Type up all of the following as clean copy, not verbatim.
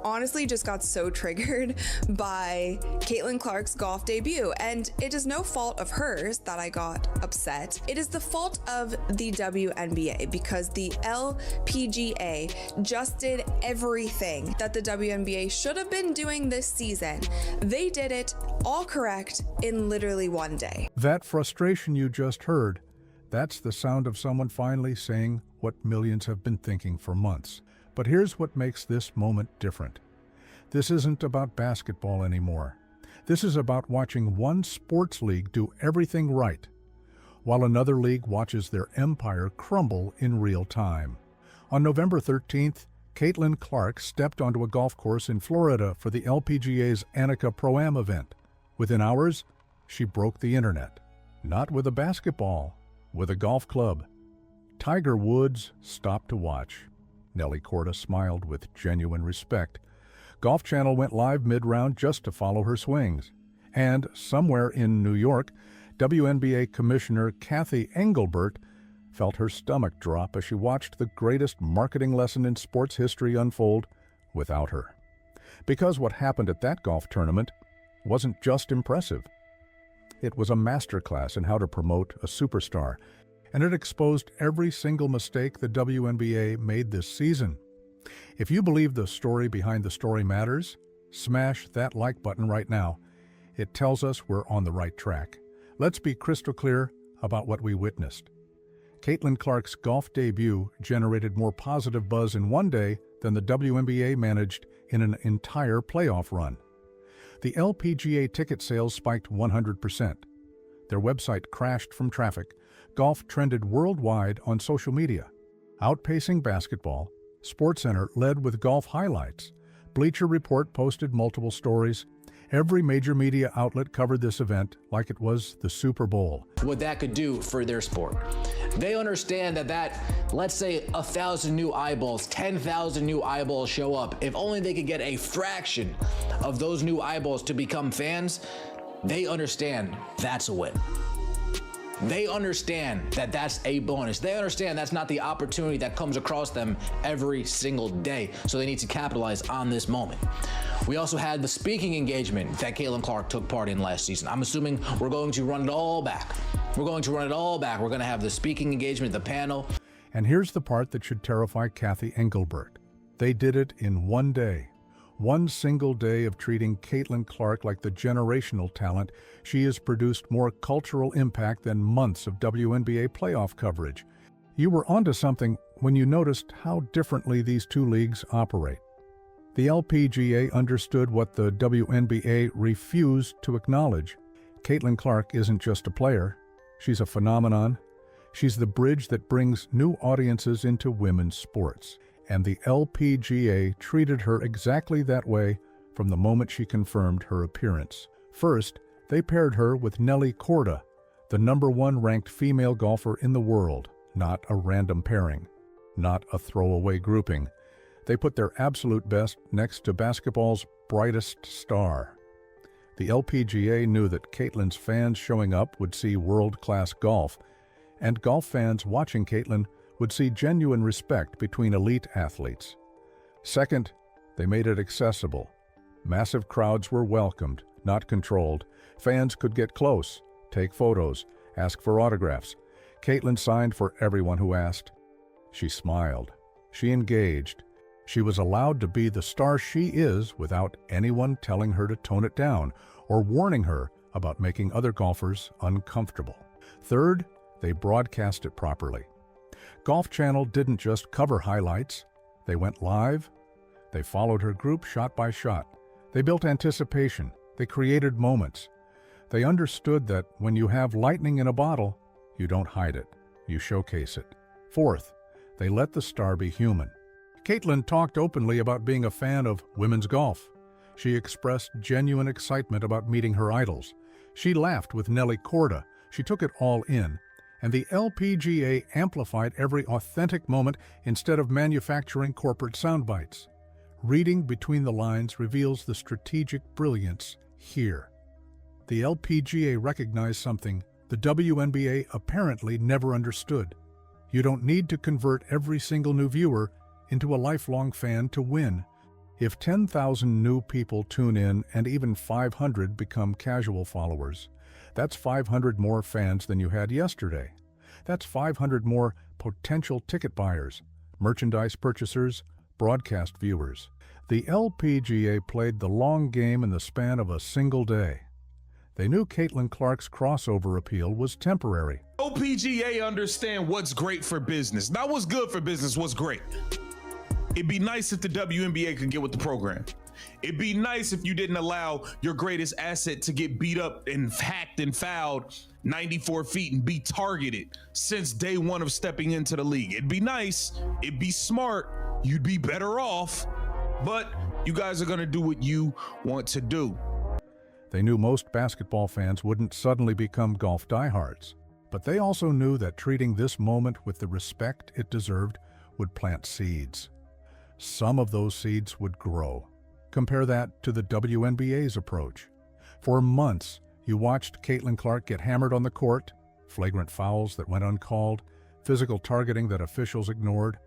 honestly just got so triggered by Caitlin Clark's golf debut, and it is no fault of hers that I got upset. It is the fault of the WNBA, because the LPGA just did everything that the WNBA should have been doing this season. They did it all correct in literally one day. That frustration you just heard, that's the sound of someone finally saying what millions have been thinking for months. But here's what makes this moment different. This isn't about basketball anymore. This is about watching one sports league do everything right, while another league watches their empire crumble in real time. On November 13th, Caitlin Clark stepped onto a golf course in Florida for the LPGA's Annika Pro-Am event. Within hours, she broke the internet. Not with a basketball, with a golf club. Tiger Woods stopped to watch. Nelly Korda smiled with genuine respect. Golf Channel went live mid-round just to follow her swings. And somewhere in New York, WNBA Commissioner Cathy Engelbert felt her stomach drop as she watched the greatest marketing lesson in sports history unfold without her. Because what happened at that golf tournament wasn't just impressive. It was a masterclass in how to promote a superstar, and it exposed every single mistake the WNBA made this season. If you believe the story behind the story matters, smash that like button right now. It tells us we're on the right track. Let's be crystal clear about what we witnessed. Caitlin Clark's golf debut generated more positive buzz in one day than the WNBA managed in an entire playoff run. The LPGA ticket sales spiked 100%. Their website crashed from traffic. Golf trended worldwide on social media. Outpacing basketball, SportsCenter led with golf highlights. Bleacher Report posted multiple stories. Every major media outlet covered this event like it was the Super Bowl. What that could do for their sport. They understand that let's say 1,000 new eyeballs, 10,000 new eyeballs show up. If only they could get a fraction of those new eyeballs to become fans, they understand that's a win. They understand that that's a bonus. They understand that's not the opportunity that comes across them every single day. So they need to capitalize on this moment. We also had the speaking engagement that Caitlin Clark took part in last season. I'm assuming we're going to run it all back. We're going to run it all back. We're going to have the speaking engagement, the panel. And here's the part that should terrify Cathy Engelbert. They did it in one day. One single day of treating Caitlin Clark like the generational talent, she has produced more cultural impact than months of WNBA playoff coverage. You were onto something when you noticed how differently these two leagues operate. The LPGA understood what the WNBA refused to acknowledge. Caitlin Clark isn't just a player. She's a phenomenon. She's the bridge that brings new audiences into women's sports. And the LPGA treated her exactly that way from the moment she confirmed her appearance. First, they paired her with Nelly Korda, the #1 ranked female golfer in the world. Not a random pairing, not a throwaway grouping. They put their absolute best next to basketball's brightest star. The LPGA knew that Caitlin's fans showing up would see world-class golf, and golf fans watching Caitlin would see genuine respect between elite athletes. Second, they made it accessible. Massive crowds were welcomed, not controlled. Fans could get close, take photos, ask for autographs. Caitlin signed for everyone who asked. She smiled. She engaged. She was allowed to be the star she is without anyone telling her to tone it down or warning her about making other golfers uncomfortable. Third, they broadcast it properly. Golf Channel didn't just cover highlights. They went live. They followed her group shot by shot. They built anticipation. They created moments. They understood that when you have lightning in a bottle, you don't hide it. You showcase it. Fourth, they let the star be human. Caitlin talked openly about being a fan of women's golf. She expressed genuine excitement about meeting her idols. She laughed with Nelly Korda. She took it all in. And the LPGA amplified every authentic moment instead of manufacturing corporate sound bites. Reading between the lines reveals the strategic brilliance here. The LPGA recognized something the WNBA apparently never understood. You don't need to convert every single new viewer into a lifelong fan to win. If 10,000 new people tune in and even 500 become casual followers, that's 500 more fans than you had yesterday. That's 500 more potential ticket buyers, merchandise purchasers, broadcast viewers. The LPGA played the long game in the span of a single day. They knew Caitlin Clark's crossover appeal was temporary. LPGA understand what's great for business. Not what's good for business, what's great. It'd be nice if the WNBA could get with the program. It'd be nice if you didn't allow your greatest asset to get beat up and hacked and fouled 94 feet and be targeted since day one of stepping into the league. It'd be nice, it'd be smart, you'd be better off, but you guys are gonna do what you want to do. They knew most basketball fans wouldn't suddenly become golf diehards, but they also knew that treating this moment with the respect it deserved would plant seeds. Some of those seeds would grow. Compare that to the WNBA's approach. For months, you watched Caitlin Clark get hammered on the court, flagrant fouls that went uncalled, physical targeting that officials ignored,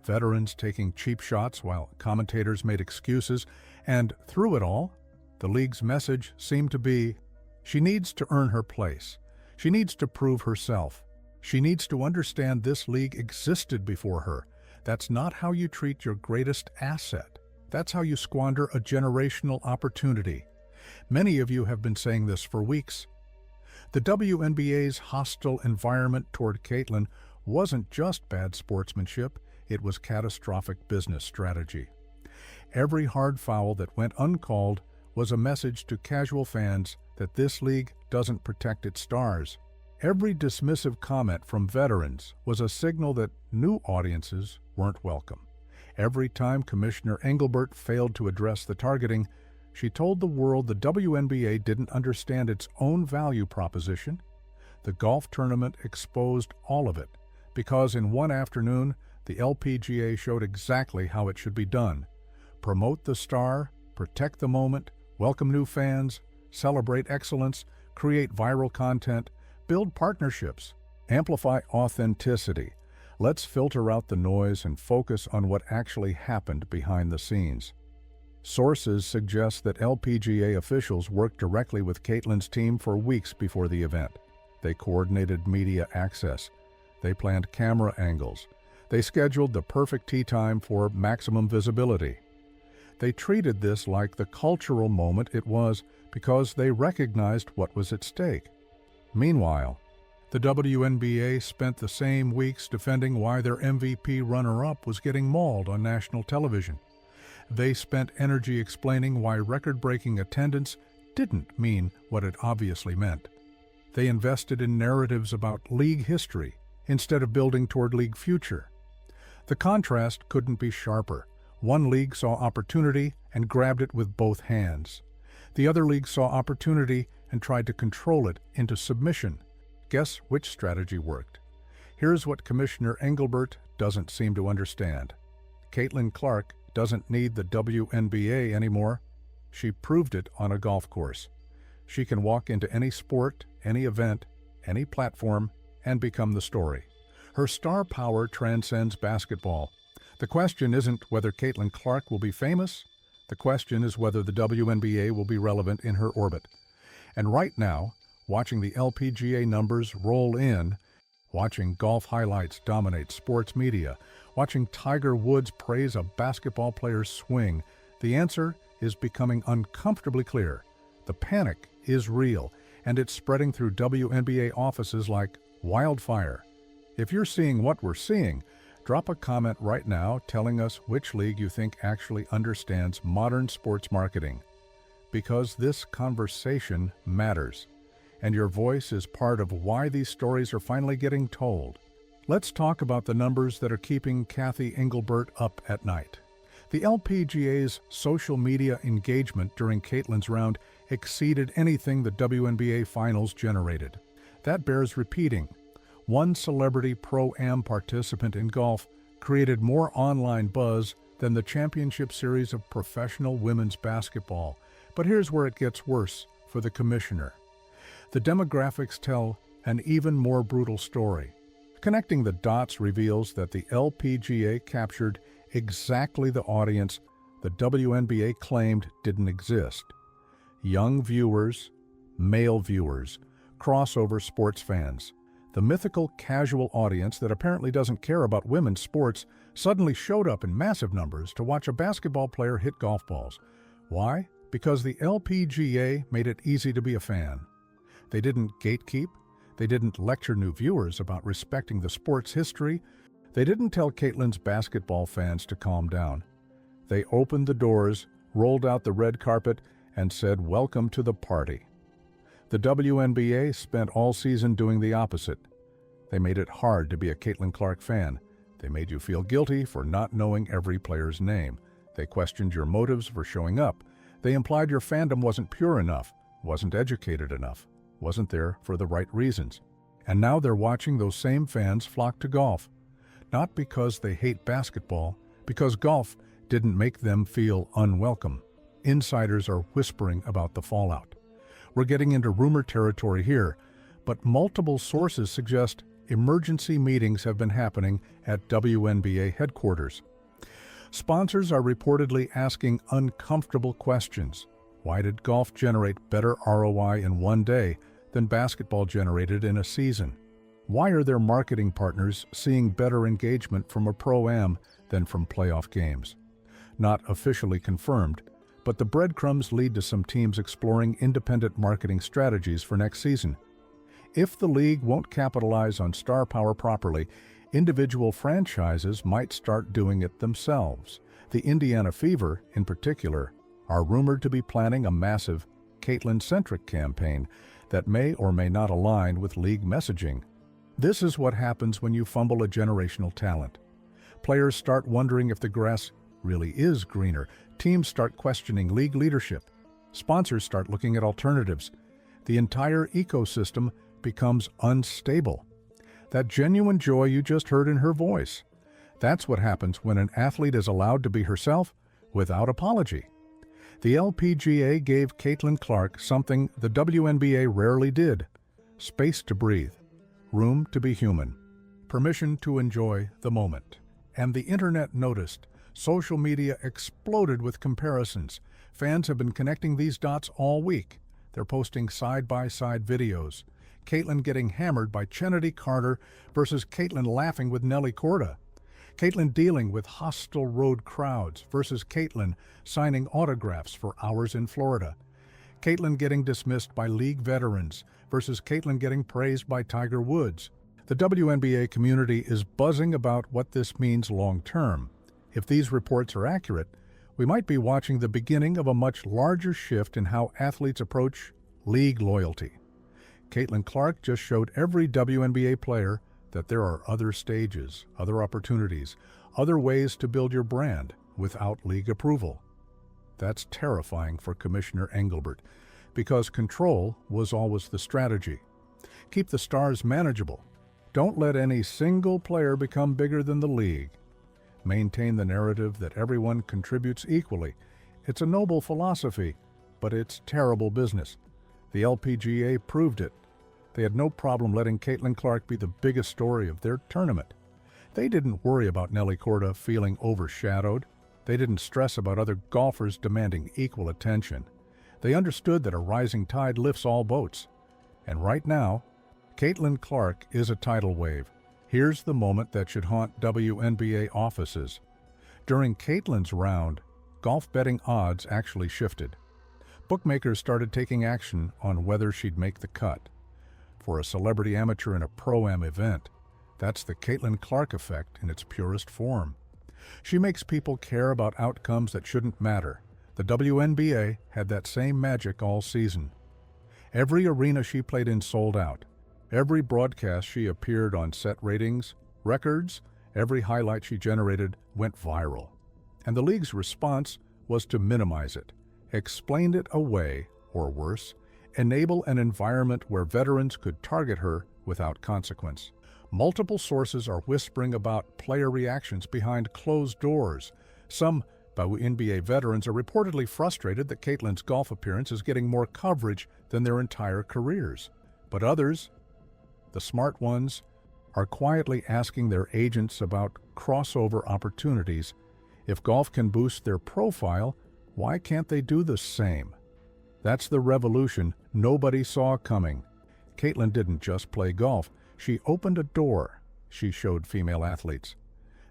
veterans taking cheap shots while commentators made excuses, and through it all, the league's message seemed to be, she needs to earn her place. She needs to prove herself. She needs to understand this league existed before her. That's not how you treat your greatest asset. That's how you squander a generational opportunity. Many of you have been saying this for weeks. The WNBA's hostile environment toward Caitlin wasn't just bad sportsmanship, it was catastrophic business strategy. Every hard foul that went uncalled was a message to casual fans that this league doesn't protect its stars. Every dismissive comment from veterans was a signal that new audiences weren't welcome. Every time Commissioner Engelbert failed to address the targeting, she told the world the WNBA didn't understand its own value proposition. The golf tournament exposed all of it, because in one afternoon, the LPGA showed exactly how it should be done. Promote the star, protect the moment, welcome new fans, celebrate excellence, create viral content, build partnerships, amplify authenticity. Let's filter out the noise and focus on what actually happened behind the scenes. Sources suggest that LPGA officials worked directly with Caitlin's team for weeks before the event. They coordinated media access. They planned camera angles. They scheduled the perfect tee time for maximum visibility. They treated this like the cultural moment it was because they recognized what was at stake. Meanwhile, the WNBA spent the same weeks defending why their MVP runner-up was getting mauled on national television. They spent energy explaining why record-breaking attendance didn't mean what it obviously meant. They invested in narratives about league history instead of building toward league future. The contrast couldn't be sharper. One league saw opportunity and grabbed it with both hands. The other league saw opportunity and tried to control it into submission. Guess which strategy worked? Here's what Commissioner Engelbert doesn't seem to understand. Caitlin Clark doesn't need the WNBA anymore. She proved it on a golf course. She can walk into any sport, any event, any platform, and become the story. Her star power transcends basketball. The question isn't whether Caitlin Clark will be famous. The question is whether the WNBA will be relevant in her orbit. And right now, watching the LPGA numbers roll in, watching golf highlights dominate sports media, watching Tiger Woods praise a basketball player's swing, the answer is becoming uncomfortably clear. The panic is real, and it's spreading through WNBA offices like wildfire. If you're seeing what we're seeing, drop a comment right now telling us which league you think actually understands modern sports marketing. Because this conversation matters, and your voice is part of why these stories are finally getting told. Let's talk about the numbers that are keeping Cathy Engelbert up at night. The LPGA's social media engagement during Caitlin's round exceeded anything the WNBA finals generated. That bears repeating. One celebrity Pro-Am participant in golf created more online buzz than the championship series of professional women's basketball. But here's where it gets worse for the commissioner. The demographics tell an even more brutal story. Connecting the dots reveals that the LPGA captured exactly the audience the WNBA claimed didn't exist. Young viewers, male viewers, crossover sports fans. The mythical casual audience that apparently doesn't care about women's sports suddenly showed up in massive numbers to watch a basketball player hit golf balls. Why? Because the LPGA made it easy to be a fan. They didn't gatekeep. They didn't lecture new viewers about respecting the sport's history. They didn't tell Caitlin's basketball fans to calm down. They opened the doors, rolled out the red carpet, and said, "Welcome to the party." The WNBA spent all season doing the opposite. They made it hard to be a Caitlin Clark fan. They made you feel guilty for not knowing every player's name. They questioned your motives for showing up. They implied your fandom wasn't pure enough, wasn't educated enough, wasn't there for the right reasons. And now they're watching those same fans flock to golf. Not because they hate basketball, because golf didn't make them feel unwelcome. Insiders are whispering about the fallout. We're getting into rumor territory here, but multiple sources suggest emergency meetings have been happening at WNBA headquarters. Sponsors are reportedly asking uncomfortable questions. Why did golf generate better ROI in one day than basketball generated in a season? Why are their marketing partners seeing better engagement from a Pro-Am than from playoff games? Not officially confirmed, but the breadcrumbs lead to some teams exploring independent marketing strategies for next season. If the league won't capitalize on star power properly, individual franchises might start doing it themselves. The Indiana Fever, in particular, are rumored to be planning a massive Caitlin-centric campaign that may or may not align with league messaging. This is what happens when you fumble a generational talent. Players start wondering if the grass really is greener. Teams start questioning league leadership. Sponsors start looking at alternatives. The entire ecosystem becomes unstable. That genuine joy you just heard in her voice. That's what happens when an athlete is allowed to be herself without apology. The LPGA gave Caitlin Clark something the WNBA rarely did: space to breathe, room to be human, permission to enjoy the moment. And the internet noticed. Social media exploded with comparisons. Fans have been connecting these dots all week. They're posting side-by-side videos. Caitlin getting hammered by Kennedy Carter versus Caitlin laughing with Nelly Korda. Caitlin dealing with hostile road crowds versus Caitlin signing autographs for hours in Florida. Caitlin getting dismissed by league veterans versus Caitlin getting praised by Tiger Woods. The WNBA community is buzzing about what this means long-term. If these reports are accurate, we might be watching the beginning of a much larger shift in how athletes approach league loyalty. Caitlin Clark just showed every WNBA player that there are other stages, other opportunities, other ways to build your brand without league approval. That's terrifying for Commissioner Engelbert, because control was always the strategy. Keep the stars manageable. Don't let any single player become bigger than the league. Maintain the narrative that everyone contributes equally. It's a noble philosophy, but it's terrible business. The LPGA proved it. They had no problem letting Caitlin Clark be the biggest story of their tournament. They didn't worry about Nelly Korda feeling overshadowed. They didn't stress about other golfers demanding equal attention. They understood that a rising tide lifts all boats. And right now, Caitlin Clark is a tidal wave. Here's the moment that should haunt WNBA offices. During Caitlin's round, golf betting odds actually shifted. Bookmakers started taking action on whether she'd make the cut. For a celebrity amateur in a Pro-Am event, that's the Caitlin Clark effect in its purest form. She makes people care about outcomes that shouldn't matter. The WNBA had that same magic all season. Every arena she played in sold out. Every broadcast she appeared on set ratings, records, every highlight she generated went viral. And the league's response was to minimize it, explain it away, or worse, enable an environment where veterans could target her without consequence. Multiple sources are whispering about player reactions behind closed doors. Some WNBA veterans are reportedly frustrated that Caitlin's golf appearance is getting more coverage than their entire careers. But others, the smart ones, are quietly asking their agents about crossover opportunities If golf can boost their profile, why can't they do the same? That's the revolution nobody saw coming. Caitlin didn't just play golf. She opened a door, she showed female athletes.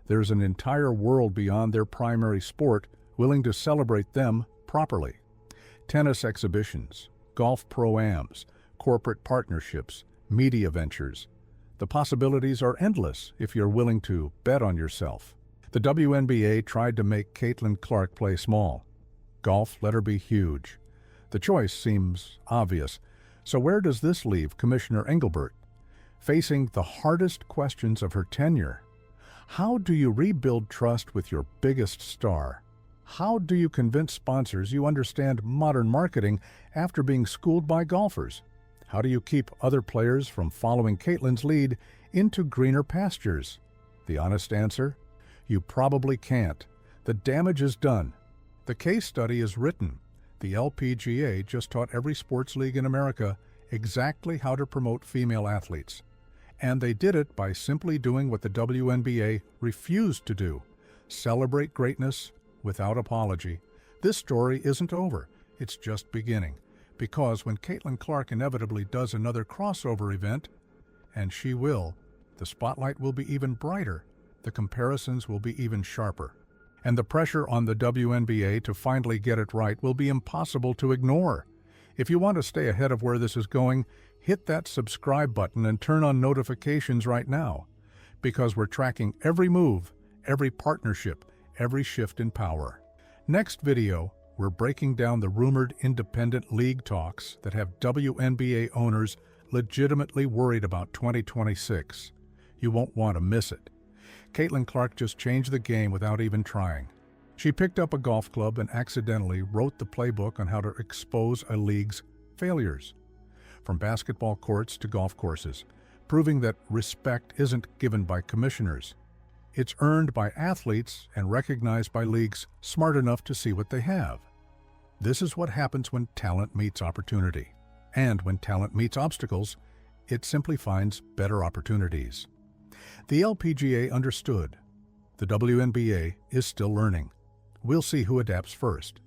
There's an entire world beyond their primary sport willing to celebrate them properly. Tennis exhibitions, golf pro-ams, corporate partnerships, media ventures. The possibilities are endless if you're willing to bet on yourself. The WNBA tried to make Caitlin Clark play small. Golf let her be huge. The choice seems obvious. So where does this leave Commissioner Engelbert? Facing the hardest questions of her tenure. How do you rebuild trust with your biggest star? How do you convince sponsors you understand modern marketing after being schooled by golfers? How do you keep other players from following Caitlin's lead into greener pastures? The honest answer? You probably can't. The damage is done. The case study is written. The LPGA just taught every sports league in America exactly how to promote female athletes. And they did it by simply doing what the WNBA refused to do: celebrate greatness without apology. This story isn't over. It's just beginning. Because when Caitlin Clark inevitably does another crossover event, and she will, the spotlight will be even brighter. The comparisons will be even sharper. And the pressure on the WNBA to finally get it right will be impossible to ignore. If you want to stay ahead of where this is going, hit that subscribe button and turn on notifications right now, because we're tracking every move, every partnership, every shift in power. Next video, we're breaking down the rumored independent league talks that have WNBA owners legitimately worried about 2026. You won't want to miss it. Caitlin Clark just changed the game without even trying. She picked up a golf club and accidentally wrote the playbook on how to expose a league's failures. From basketball courts to golf courses, proving that respect isn't given by commissioners. It's earned by athletes and recognized by leagues smart enough to see what they have. This is what happens when talent meets opportunity. And when talent meets obstacles, it simply finds better opportunities. The LPGA understood. The WNBA is still learning. We'll see who adapts first.